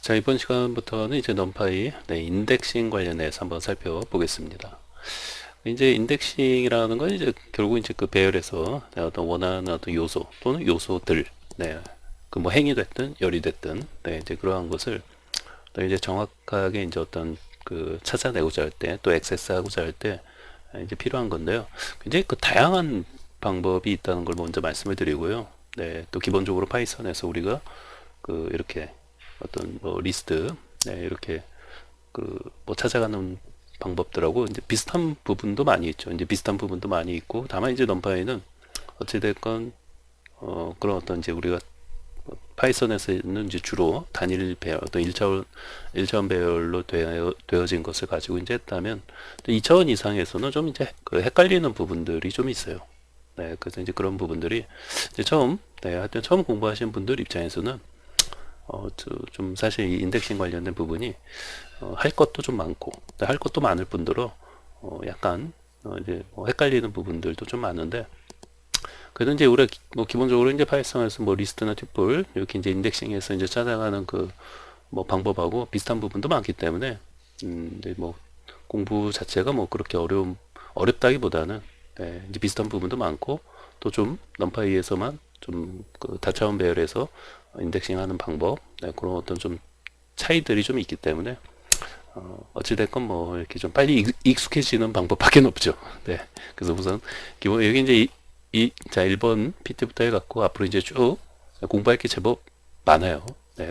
자, 이번 시간부터는 이제 넘파이 인덱싱 관련해서 한번 살펴보겠습니다. 이제 인덱싱이라는 건 이제 결국 이제 그 배열에서 어떤 원하는 어떤 요소 또는 요소들, 그 뭐 행이 됐든 열이 됐든, 이제 그러한 것을 또 이제 정확하게 이제 어떤 그 찾아내고자 할 때, 또 액세스하고자 할 때 이제 필요한 건데요. 굉장히 그 다양한 방법이 있다는 걸 먼저 말씀을 드리고요. 또 기본적으로 파이썬에서 우리가 그 이렇게 어떤 뭐 리스트, 이렇게 그 뭐 찾아가는 방법들하고 이제 비슷한 부분도 많이 있죠. 이제 비슷한 부분도 많이 있고, 다만 이제 넘파이는 어찌됐건 그런 어떤 이제 우리가 파이썬에서는 이제 주로 단일 배열, 어떤 1차원 배열로 되어진 것을 가지고 이제 했다면, 2차원 이상에서는 좀 이제 그 헷갈리는 부분들이 좀 있어요. 그래서 이제 그런 부분들이 이제 하여튼 처음 공부하시는 분들 입장에서는 좀 사실 이 인덱싱 관련된 부분이 할 것도 좀 많고 할 것도 많을 뿐더러 약간 이제 뭐 헷갈리는 부분들도 좀 많은데, 그래도 이제 우리가 뭐 기본적으로 이제 파이썬에서 뭐 리스트나 튜플 이렇게 이제 인덱싱해서 이제 찾아가는 그 뭐 방법하고 비슷한 부분도 많기 때문에 이제 뭐 공부 자체가 뭐 그렇게 어렵다기보다는 이제 비슷한 부분도 많고, 또 좀 넘파이에서만 좀 그 다차원 배열에서 인덱싱하는 방법, 그런 어떤 좀 차이들이 좀 있기 때문에 어찌됐건 뭐 이렇게 좀 빨리 익숙해지는 방법밖에 없죠. 그래서 우선 기본 여기 이제 자 1번 PT부터 해갖고 앞으로 이제 쭉 공부할 게 제법 많아요.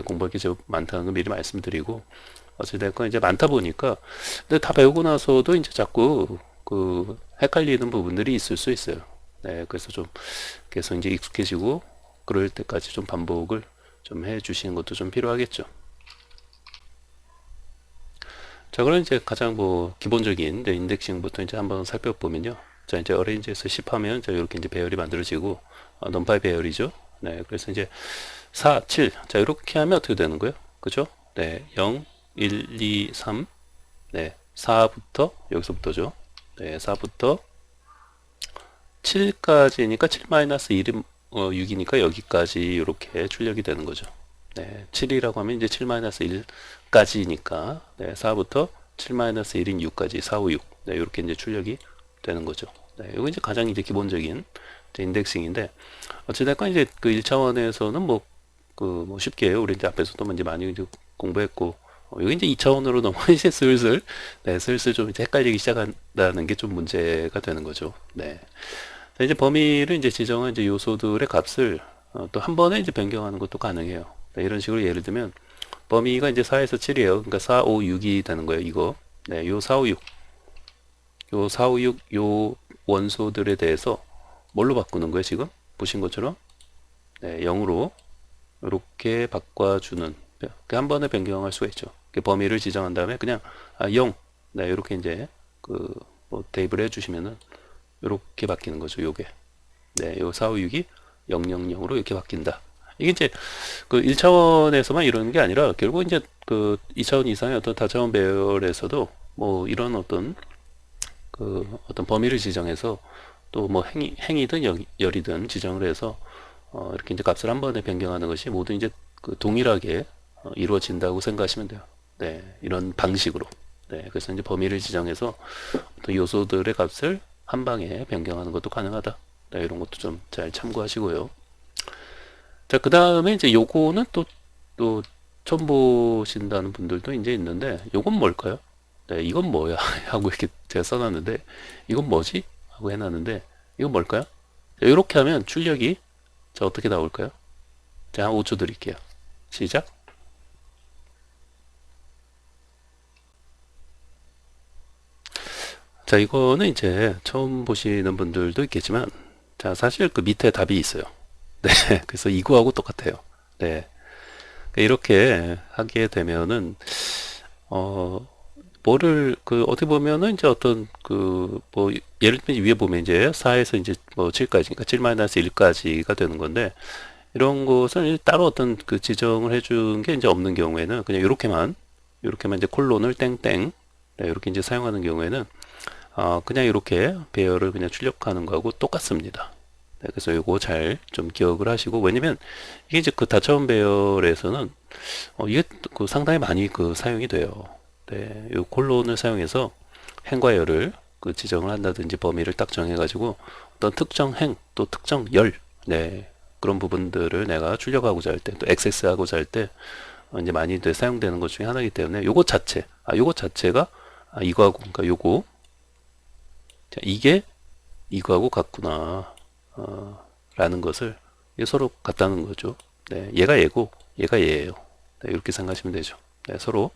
공부할 게 제법 많다는 거 미리 말씀드리고, 어찌됐건 이제 많다 보니까 근데 다 배우고 나서도 이제 자꾸 그 헷갈리는 부분들이 있을 수 있어요. 그래서 좀 계속 이제 익숙해지고 그럴 때까지 좀 반복을 좀 해주시는 것도 좀 필요하겠죠. 자, 그럼 이제 가장 뭐 기본적인 이제 인덱싱부터 이제 한번 살펴보면요. 자, 이제 어레인지에서 10 하면 자, 이렇게 이제 배열이 만들어지고, 넘파이 배열이죠. 그래서 이제 4, 7. 자, 이렇게 하면 어떻게 되는 거예요? 그죠? 0, 1, 2, 3. 4부터, 여기서부터죠. 4부터 7까지니까 7-1은 6이니까 여기까지 이렇게 출력이 되는 거죠. 7이라고 하면 이제 7-1까지니까 4부터 7-1인 6까지 4, 5, 6 이렇게 이제 출력이 되는 거죠. 이거 이제 가장 이제 기본적인 이제 인덱싱인데, 어찌됐건 이제 그 1차원에서는 뭐 그 뭐 쉽게 우리 이제 앞에서도 이제 많이 이제 공부했고, 여기 이제 2차원으로 넘어 이제 슬슬 좀 이제 헷갈리기 시작한다는 게 좀 문제가 되는 거죠. 자, 이제 범위를 이제 지정한 이제 요소들의 값을 또 한 번에 이제 변경하는 것도 가능해요. 이런 식으로 예를 들면 범위가 이제 4에서 7이에요. 그러니까 4, 5, 6이 되는 거예요. 이거. 요 4, 5, 6. 요 4, 5, 6, 요 원소들에 대해서 뭘로 바꾸는 거예요, 지금? 보신 것처럼. 0으로 이렇게 바꿔주는. 한 번에 변경할 수가 있죠. 범위를 지정한 다음에 그냥 0. 이렇게 이제 그 뭐 대입을 해주시면은 이렇게 바뀌는 거죠, 요게. 요 4, 5, 6이 000으로 이렇게 바뀐다. 이게 이제 그 1차원에서만 이러는 게 아니라 결국 이제 그 2차원 이상의 어떤 다차원 배열에서도 뭐 이런 어떤 그 어떤 범위를 지정해서 또 뭐 행이든 열이든 지정을 해서 이렇게 이제 값을 한 번에 변경하는 것이 모두 이제 그 동일하게 이루어진다고 생각하시면 돼요. 이런 방식으로. 그래서 이제 범위를 지정해서 또 요소들의 값을 한 방에 변경하는 것도 가능하다. 이런 것도 좀 잘 참고하시고요. 자, 그 다음에 이제 요거는 또 처음 보신다는 분들도 이제 있는데, 요건 뭘까요? 이건 뭐야? 하고 이렇게 제가 써놨는데, 이건 뭐지? 하고 해놨는데, 이건 뭘까요? 자, 이렇게 하면 출력이 자, 어떻게 나올까요? 자, 한 5초 드릴게요. 시작. 자, 이거는 이제 처음 보시는 분들도 있겠지만, 자, 사실 그 밑에 답이 있어요. 그래서 이거하고 똑같아요. 네. 이렇게 하게 되면은 어 뭐를 그 어떻게 보면은 이제 어떤 그 뭐 예를 들면 위에 보면 이제 4에서 이제 뭐 7까지, 그러니까 7-1까지가 되는 건데, 이런 것을 따로 어떤 그 지정을 해준 게 이제 없는 경우에는 그냥 이렇게만 이제 콜론을 땡땡 이렇게 이제 사용하는 경우에는 그냥 이렇게 배열을 그냥 출력하는 거하고 똑같습니다. 그래서 이거 잘 좀 기억을 하시고, 왜냐면 이게 이제 그 다차원 배열에서는 이게 그 상당히 많이 그 사용이 돼요. 네, 요 콜론을 사용해서 행과 열을 그 지정을 한다든지 범위를 딱 정해가지고 어떤 특정 행 또 특정 열, 네, 그런 부분들을 내가 출력하고자 할 때 또 액세스하고자 할 때 이제 많이들 사용되는 것 중에 하나이기 때문에 요것 자체, 요것 자체가 이거하고 그러니까 요거 자, 이게 이거하고 같구나 라는 것을 서로 같다는 거죠. 네, 얘가 얘고 얘가 얘예요. 네, 이렇게 생각하시면 되죠. 네, 서로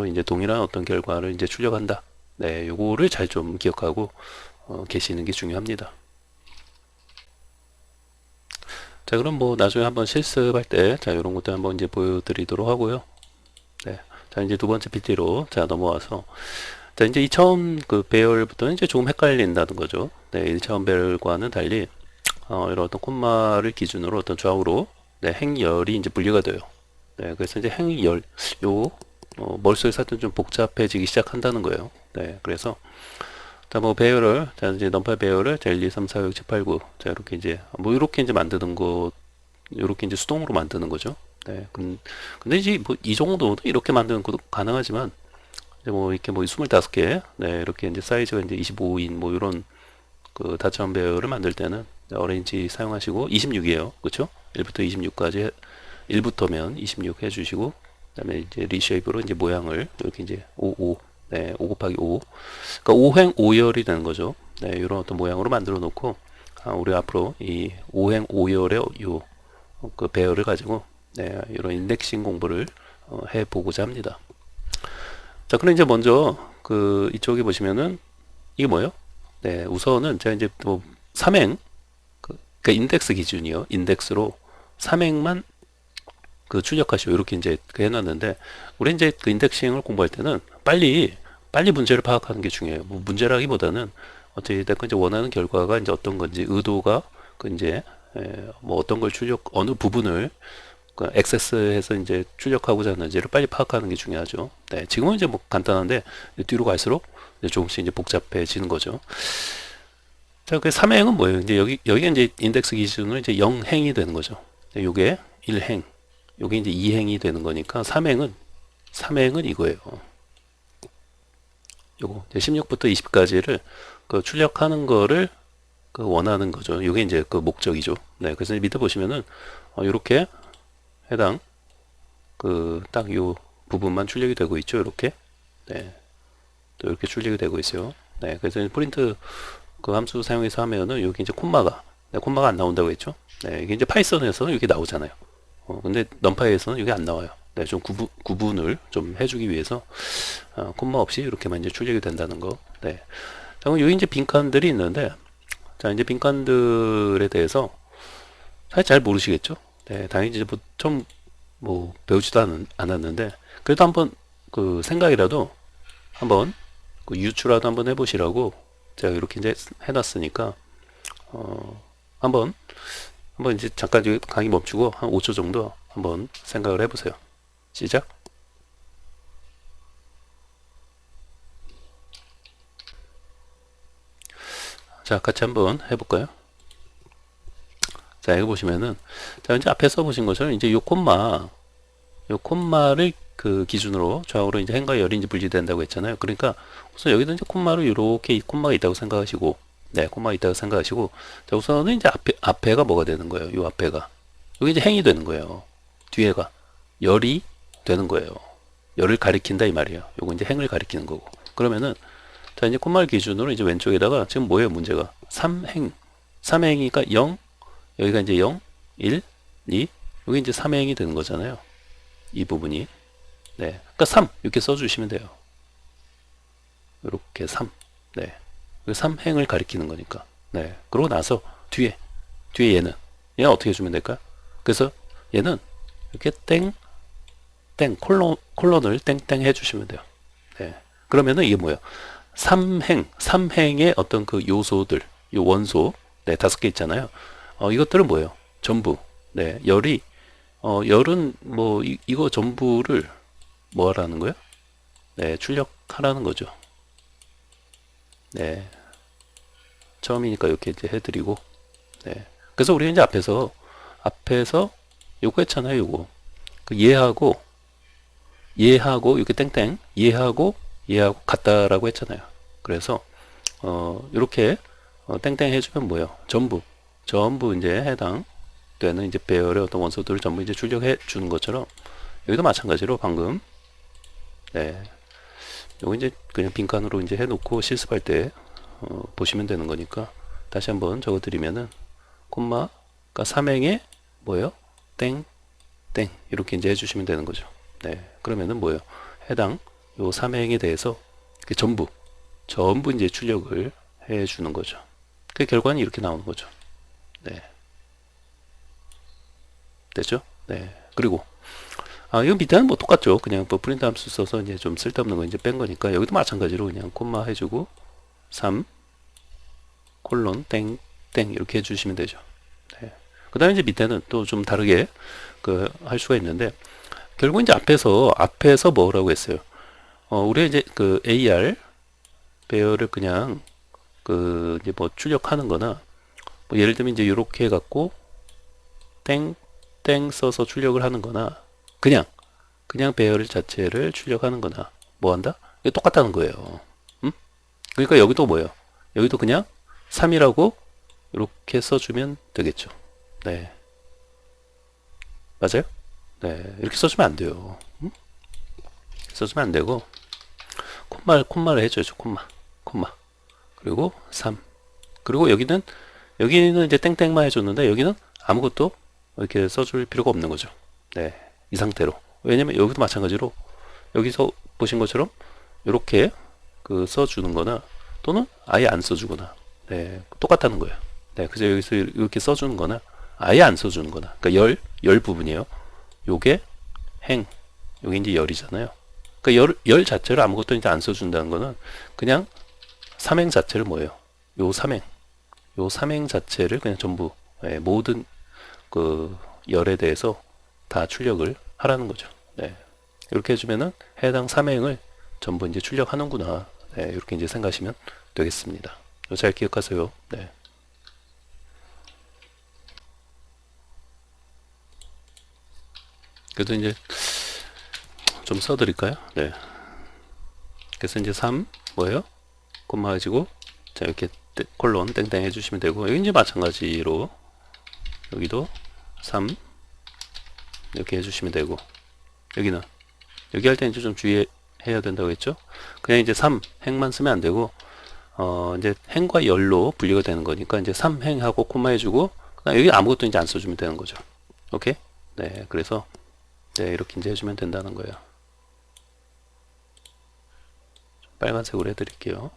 이제 동일한 어떤 결과를 이제 출력한다. 네, 요거를 잘 좀 기억하고 계시는 게 중요합니다. 자, 그럼 뭐 나중에 한번 실습할 때, 자, 이런 것도 한번 이제 보여드리도록 하고요. 네. 자, 이제 두 번째 PT로 자, 넘어와서. 자, 이제 이 처음 그 배열부터는 이제 조금 헷갈린다는 거죠. 네, 1차원 배열과는 달리, 이런 어떤 콤마를 기준으로 어떤 좌우로, 네, 행열이 이제 분리가 돼요. 네, 그래서 이제 행열, 머릿속에 살짝 좀 복잡해지기 시작한다는 거예요. 네, 그래서, 자, 뭐, 배열을, 자, 이제 넘파 배열을, 자, 1, 2, 3, 4, 5, 6, 7, 8, 9. 자, 이렇게 이제, 뭐, 이렇게 이제 만드는 거, 이렇게 이제 수동으로 만드는 거죠. 네. 근데 이제 뭐, 이 정도도 이렇게 만드는 것도 가능하지만, 이제 뭐, 이렇게 뭐, 25개, 네, 이렇게 이제 사이즈가 이제 25인, 뭐, 이런 그 다차원 배열을 만들 때는, 어레인지 사용하시고, 26이에요. 그쵸? 1부터 26까지, 1부터면 26 해주시고, 그 다음에 이제 리쉐이프로 이제 모양을, 이렇게 이제 55, 네, 5 곱하기 5. 그러니까 5행 5열이 되는 거죠. 네, 이런 어떤 모양으로 만들어 놓고, 우리 앞으로 이 5행 5열의 요, 그 배열을 가지고, 네, 이런 인덱싱 공부를 해 보고자 합니다. 자, 그럼 이제 먼저, 이쪽에 보시면은, 이게 뭐예요? 네, 우선은 제가 이제 뭐, 3행, 그 인덱스 기준이요. 인덱스로 3행만 출력하시오. 이렇게 이제 해놨는데, 우리 이제 그 인덱싱을 공부할 때는 빨리 문제를 파악하는 게 중요해요. 뭐 문제라기보다는 어떻게 됐건 이제 원하는 결과가 이제 어떤 건지 의도가 이제 뭐 어떤 걸 어느 부분을 액세스해서 이제 출력하고자 하는지를 빨리 파악하는 게 중요하죠. 네, 지금은 이제 뭐 간단한데 뒤로 갈수록 이제 조금씩 이제 복잡해지는 거죠. 자, 그 3행은 뭐예요? 이제 여기가 이제 인덱스 기준으로 이제 0행이 되는 거죠. 요게 1행, 요게 이제 2행이 되는 거니까 3행은 이거예요. 요거 16부터 20까지를 출력하는 거를 원하는 거죠. 이게 이제 그 목적이죠. 네, 그래서 밑에 보시면은 이렇게 해당 딱 요 부분만 출력이 되고 있죠. 이렇게 네, 또 이렇게 출력이 되고 있어요. 네, 그래서 프린트 함수 사용해서 하면은 여기 이제 콤마가 안 나온다고 했죠. 네, 이게 이제 파이썬에서는 이게 나오잖아요. 근데 넘파이에서는 이게 안 나와요. 네, 좀 구분을 좀 해주기 위해서 콤마 없이 이렇게만 이제 출력이 된다는 거. 네. 자, 그럼 여기 이제 빈칸들이 있는데, 자, 이제 빈칸들에 대해서 사실 잘 모르시겠죠? 네, 당연히 이제 뭐 처음 뭐 배우지도 않았는데, 그래도 한번 생각이라도 한번 유추라도 한번 해보시라고 제가 이렇게 이제 해놨으니까, 한번 이제 잠깐 강의 멈추고 한 5초 정도 한번 생각을 해보세요. 시작. 자, 같이 한번 해볼까요? 자, 여기 보시면은, 자, 이제 앞에 써보신 것처럼, 이제 요 콤마를 기준으로 좌우로 이제 행과 열이 이제 분리된다고 했잖아요. 그러니까, 우선 여기도 이제 콤마로 이렇게 콤마가 있다고 생각하시고, 네, 콤마가 있다고 생각하시고, 자, 우선은 이제 앞에가 뭐가 되는 거예요? 요 앞에가. 여기 이제 행이 되는 거예요. 뒤에가 열이 되는 거예요. 열을 가리킨다 이 말이에요. 요거 이제 행을 가리키는 거고. 그러면은, 자, 이제 콤마를 기준으로 이제 왼쪽에다가 지금 뭐예요, 문제가? 3행이니까 0, 여기가 이제 0, 1, 2, 여기 이제 3행이 되는 거잖아요. 이 부분이. 네. 그러니까 3, 이렇게 써주시면 돼요. 이렇게 3. 네. 3행을 가리키는 거니까. 네. 그러고 나서 뒤에 얘는 어떻게 해주면 될까요? 그래서 얘는 이렇게 콜론을 땡땡 해주시면 돼요. 네. 그러면은 이게 뭐예요? 3행의 어떤 요소들, 요 원소, 네, 5개 있잖아요. 이것들은 뭐예요? 전부. 네, 열은 뭐, 이거 전부를 뭐 하라는 거예요? 네, 출력하라는 거죠. 네. 처음이니까 이렇게 이제 해드리고, 네. 그래서 우리가 이제 앞에서 요거 했잖아요, 요거. 그 얘하고 이렇게 땡땡 얘하고 같다라고 했잖아요. 그래서 이렇게 땡땡 해주면 뭐예요? 전부 이제 해당되는 이제 배열의 어떤 원소들을 전부 이제 출력해 주는 것처럼 여기도 마찬가지로 방금 네 요거 이제 그냥 빈칸으로 이제 해놓고 실습할 때 보시면 되는 거니까 다시 한번 적어드리면은 콤마가 삼행에 뭐예요? 땡 이렇게 이제 해주시면 되는 거죠. 네 그러면은 뭐예요? 해당 요 삼행에 대해서 전부 이제 출력을 해 주는 거죠. 그 결과는 이렇게 나오는 거죠. 네 됐죠? 네 그리고 이거 밑에는 뭐 똑같죠. 그냥 뭐 프린트 함수 써서 이제 좀 쓸데없는 거 이제 뺀 거니까 여기도 마찬가지로 그냥 콤마 해주고 3 콜론 땡 이렇게 해주시면 되죠. 네. 그 다음에 이제 밑에는 또 좀 다르게 할 수가 있는데 결국 이제 앞에서 뭐라고 했어요? 우리가 이제 그 AR 배열을 그냥 이제 뭐 출력하는 거나 뭐 예를 들면 이제 이렇게 해갖고 땡 써서 출력을 하는 거나 그냥 배열 자체를 출력하는 거나 뭐 한다? 이게 똑같다는 거예요. 그러니까 여기도 뭐예요? 여기도 그냥 3이라고 이렇게 써주면 되겠죠. 네. 맞아요? 네. 이렇게 써주면 안 돼요. 써주면 안 되고, 콤마를 해줘야죠. 콤마. 그리고 3. 그리고 여기는 이제 땡땡만 해줬는데, 여기는 아무것도 이렇게 써줄 필요가 없는 거죠. 네. 이 상태로. 왜냐면 여기도 마찬가지로, 여기서 보신 것처럼, 이렇게 써주는 거나, 또는 아예 안 써주거나, 네. 똑같다는 거예요. 네. 그래서 여기서 이렇게 써주는 거나, 아예 안 써주는 거나. 그러니까 열 부분이에요. 요게 요게 이제 열이잖아요. 그러니까 열 자체를 아무것도 이제 안 써준다는 거는 그냥 삼행 자체를 뭐예요? 요 삼행 자체를 그냥 전부 모든 열에 대해서 다 출력을 하라는 거죠. 네. 이렇게 해주면은 해당 삼행을 전부 이제 출력하는구나. 네. 이렇게 이제 생각하시면 되겠습니다. 잘 기억하세요. 네. 그래도 이제 좀 써드릴까요? 네. 그래서 이제 3 뭐예요? 콤마 가지고 자 이렇게 콜론 땡땡 해주시면 되고 여기 이제 마찬가지로 여기도 3 이렇게 해주시면 되고 여기는 여기 할 때 이제 좀 주의해야 된다고 했죠? 그냥 이제 3 행만 쓰면 안 되고 이제 행과 열로 분리가 되는 거니까 이제 3 행하고 콤마 해주고 여기 아무것도 이제 안 써주면 되는 거죠. 오케이? 네, 그래서 네, 이렇게 이제 해주면 된다는 거예요. 빨간색으로 해드릴게요.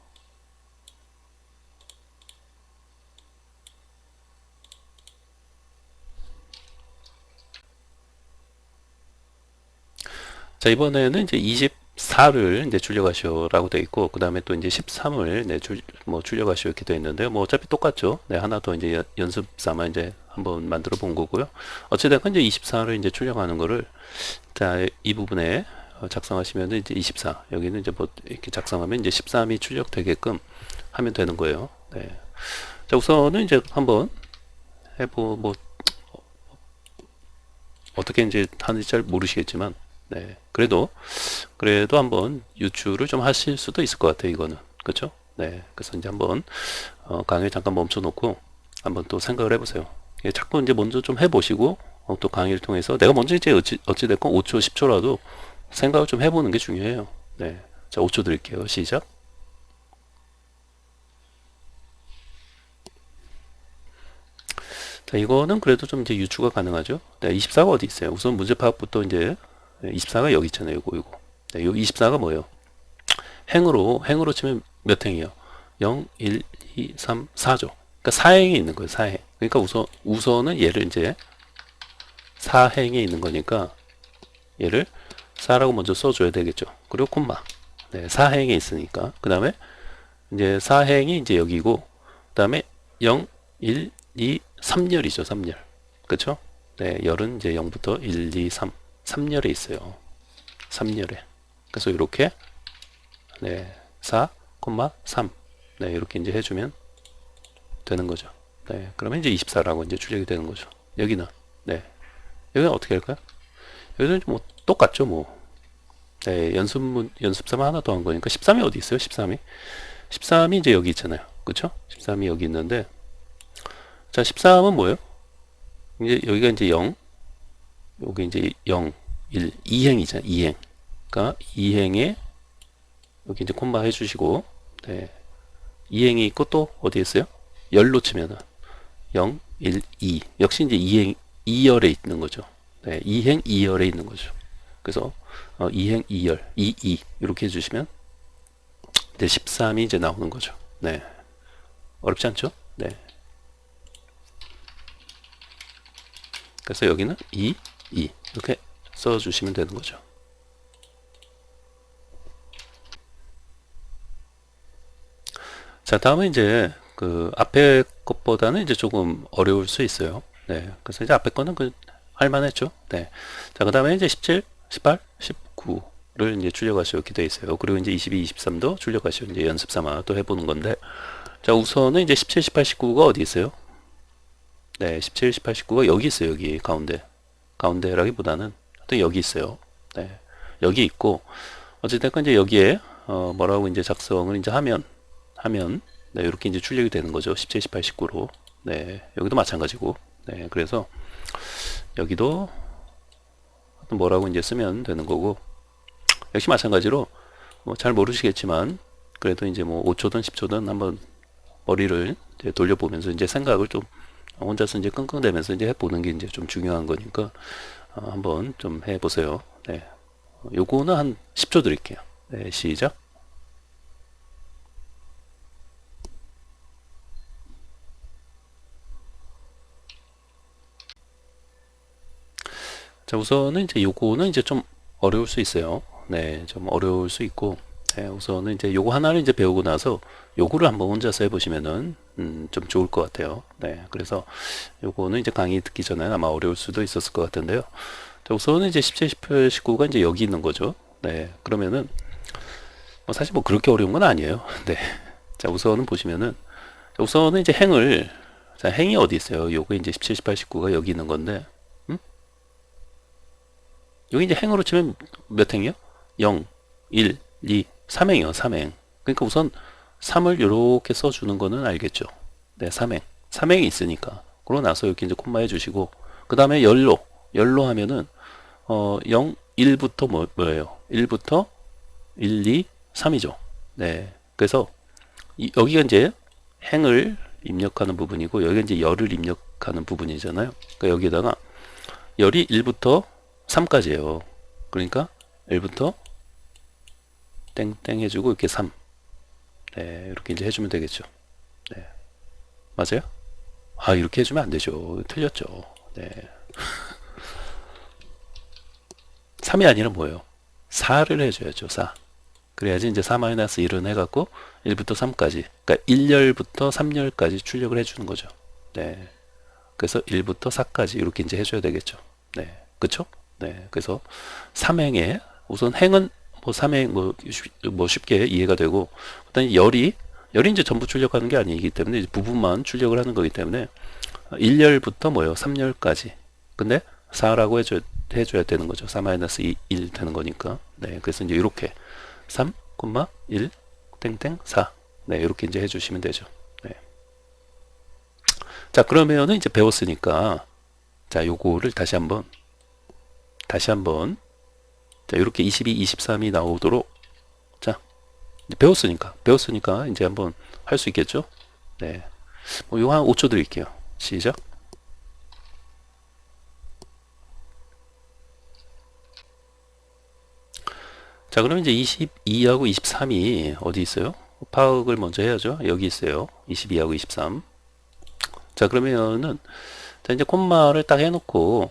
자, 이번에는 이제 24를 이제 출력하시오라고 되어 있고, 그 다음에 또 이제 13을 출력하시오 이렇게 되어 있는데요. 뭐 어차피 똑같죠. 네, 하나 더 이제 연습 삼아 이제 한번 만들어 본 거고요. 어찌됐건 이제 24를 이제 출력하는 거를, 자, 이 부분에 작성하시면 이제 24, 여기는 이제 뭐 이렇게 작성하면 이제 13이 출력되게끔 하면 되는 거예요. 네. 자, 우선은 이제 한번 뭐, 어떻게 이제 하는지 잘 모르시겠지만, 네. 그래도 한번 유추를 좀 하실 수도 있을 것 같아요, 이거는. 그렇죠? 네. 그래서 이제 한번 강의 잠깐 멈춰 놓고 한번 또 생각을 해보세요. 예, 자꾸 이제 먼저 좀 해보시고 또 강의를 통해서 내가 먼저 이제 어찌됐건 5초, 10초라도 생각을 좀 해보는 게 중요해요. 네. 자, 5초 드릴게요. 시작. 자, 이거는 그래도 좀 이제 유추가 가능하죠. 네, 24가 어디 있어요? 우선 문제 파악부터 이제 24가 여기 있잖아요. 요거. 네, 요 24가 뭐예요? 행으로 치면 몇 행이요? 0, 1, 2, 3, 4죠. 그러니까 4행에 있는 거예요. 4행. 그러니까 우선은 얘를 이제 4행에 있는 거니까 얘를 4라고 먼저 써줘야 되겠죠. 그리고 콤마. 네, 4행에 있으니까. 그 다음에 이제 4행이 이제 여기고, 그 다음에 0, 1, 2, 3열이죠. 3열. 그쵸? 네, 열은 이제 0부터 1, 2, 3. 3열에 있어요. 3열에. 그래서 이렇게, 네, 4, 3. 네, 이렇게 이제 해주면 되는 거죠. 네, 그러면 이제 24라고 이제 출력이 되는 거죠. 여기는, 네. 여기는 어떻게 할까요? 여기는 뭐 똑같죠 뭐. 네, 연습삼아 하나 더 한 거니까 13이 어디 있어요? 13이 13이 이제 여기 있잖아요. 그쵸? 13이 여기 있는데, 자 13은 뭐예요? 이제 여기가 이제 0, 여기 이제 0 1 2행이잖아요. 2행. 그러니까 2행에 여기 이제 콤마 해주시고, 네, 2행이 있고 또 어디 있어요? 열로 치면은 0 1 2, 역시 이제 2행 2열에 있는 거죠. 네, 2행 2열에 있는 거죠. 그래서 2행 2열 2 2 이렇게 해주시면 이제 13이 이제 나오는 거죠. 네, 어렵지 않죠? 네. 그래서 여기는 2 2 이렇게 써주시면 되는 거죠. 자, 다음은 이제 그 앞에 것보다는 이제 조금 어려울 수 있어요. 네, 그래서 이제 앞에 거는 그 할만했죠. 네. 자, 그 다음에 이제 17, 18, 19를 이제 출력하시오 이렇게 되어 있어요. 그리고 이제 22, 23도 출력하시오 이제 연습 삼아 또 해보는 건데, 자, 우선은 이제 17, 18, 19가 어디 있어요? 네, 17, 18, 19가 여기 있어요. 여기 가운데. 가운데라기보다는 하여튼 여기 있어요. 네, 여기 있고, 어쨌든 이제 여기에 뭐라고 이제 작성을 이제 하면 네, 이렇게 이제 출력이 되는 거죠. 17, 18, 19로. 네, 여기도 마찬가지고. 네, 그래서 여기도 뭐라고 이제 쓰면 되는 거고, 역시 마찬가지로 뭐 잘 모르시겠지만 그래도 이제 뭐 5초든 10초든 한번 머리를 이제 돌려보면서 이제 생각을 좀 혼자서 이제 끙끙대면서 이제 해보는 게 이제 좀 중요한 거니까 한번 좀 해보세요. 네, 요거는 한 10초 드릴게요. 네, 시작. 자, 우선은 이제 요거는 이제 좀 어려울 수 있어요. 네, 좀 어려울 수 있고, 네, 우선은 이제 요거 하나를 이제 배우고 나서 요거를 한번 혼자서 해보시면은 좀 좋을 것 같아요. 네, 그래서 요거는 이제 강의 듣기 전에 아마 어려울 수도 있었을 것 같은데요. 자, 우선은 이제 17, 18, 19가 이제 여기 있는 거죠. 네, 그러면은 뭐 사실 뭐 그렇게 어려운 건 아니에요. 네, 자, 우선은 보시면은, 자, 우선은 이제 행을, 자, 행이 어디 있어요? 요거 이제 17, 18, 19가 여기 있는 건데, 여기 이제 행으로 치면 몇 행이요? 0, 1, 2, 3행이요. 3행. 그러니까 우선 3을 이렇게 써주는 거는 알겠죠. 네, 3행. 3행이 있으니까. 그러고 나서 이렇게 이제 콤마 해주시고, 그 다음에 열로 하면은 0, 1부터 뭐예요? 1부터 1, 2, 3이죠. 네. 그래서 여기가 이제 행을 입력하는 부분이고, 여기가 이제 열을 입력하는 부분이잖아요. 그러니까 여기다가 열이 1부터 3까지예요. 그러니까 1부터 땡땡 해주고 이렇게 3. 네, 이렇게 이제 해주면 되겠죠. 네, 맞아요? 아, 이렇게 해주면 안 되죠. 틀렸죠. 네. 3이 아니라 뭐예요? 4를 해줘야죠. 4. 그래야지 이제 4-1은 해갖고 1부터 3까지. 그러니까 1열부터 3열까지 출력을 해주는 거죠. 네. 그래서 1부터 4까지 이렇게 이제 해줘야 되겠죠. 네. 그쵸? 네. 그래서 3행에 우선 행은 뭐 3행 뭐 쉽게 이해가 되고, 그다음에 열이 이제 전부 출력하는 게 아니기 때문에 이제 부분만 출력을 하는 거기 때문에 1열부터 뭐예요? 3열까지. 근데 4라고 해줘야 되는 거죠. 4-2, 1 되는 거니까. 네. 그래서 이제 이렇게 3, 1, 땡땡 4. 네. 이렇게 이제 해주시면 되죠. 네. 자, 그러면은 이제 배웠으니까, 자, 요거를 다시 한번 자, 이렇게 22, 23이 나오도록, 자, 이제 배웠으니까 이제 한번 할 수 있겠죠? 네. 뭐 이거 한 5초 드릴게요. 시작. 자, 그럼 이제 22하고 23이 어디 있어요? 파악을 먼저 해야죠. 여기 있어요. 22하고 23. 자, 그러면은, 자, 이제 콤마를 딱 해놓고,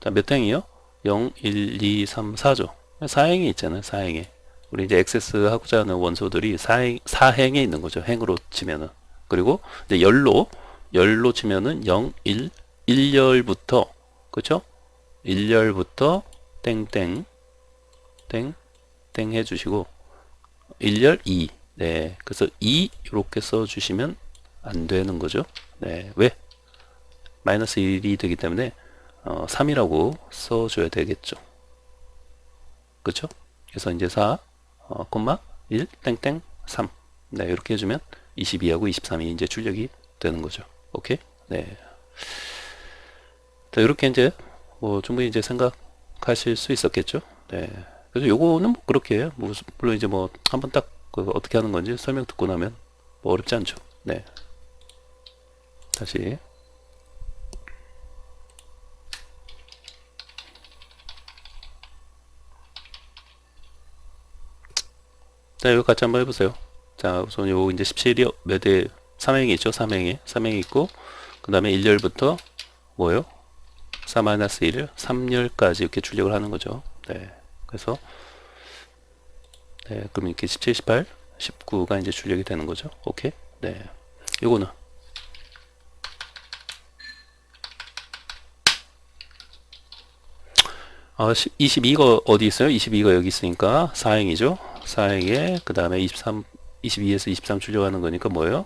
자, 몇 행이요? 0, 1, 2, 3, 4죠. 4행이 있잖아요. 4행에. 우리 이제 액세스하고자 하는 원소들이 4행에 있는 거죠. 행으로 치면은. 그리고 이제 열로 치면은 0, 1, 1열부터, 그쵸? 1열부터 땡땡, 땡 해주시고, 1열 2. 네. 그래서 2 이렇게 써주시면 안 되는 거죠. 네. 왜? 마이너스 1이 되기 때문에 3이라고 써줘야 되겠죠. 그쵸? 그래서 이제 4, 콤마 1, 땡땡 3. 네, 이렇게 해주면 22하고 23이 이제 출력이 되는 거죠. 오케이? 네. 자, 이렇게 이제 뭐 충분히 이제 생각하실 수 있었겠죠. 네. 그래서 요거는 뭐 그렇게 뭐 물론 이제 뭐 한번 딱 어떻게 하는 건지 설명 듣고 나면 뭐 어렵지 않죠. 네. 다시. 자, 이거 같이 한번 해보세요. 자, 우선 요 이제 17이 몇에 3행이 있죠. 3행이 있고 그 다음에 1열부터 뭐요? 4-1을 3열까지 이렇게 출력을 하는 거죠. 네. 그래서 네, 그럼 이렇게 17, 18, 19가 이제 출력이 되는 거죠. 오케이? 네. 요거는 22가 어디 있어요? 22가 여기 있으니까 4행이죠. 4행에 그 다음에 23, 22에서 23 출력하는 거니까 뭐예요?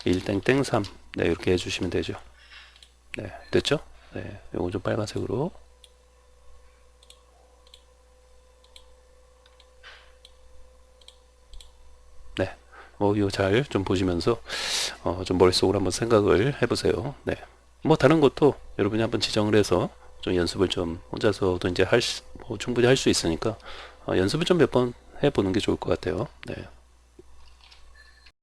1땡땡 3. 네, 이렇게 해주시면 되죠. 네, 됐죠? 네, 요거 좀 빨간색으로. 네, 뭐 이거 잘 좀 보시면서 좀 머릿속으로 한번 생각을 해보세요. 네, 뭐 다른 것도 여러분이 한번 지정을 해서 좀 연습을 좀 혼자서도 이제 뭐 충분히 할 수 있으니까 연습을 좀 몇 번 해보는 게 좋을 것 같아요. 네.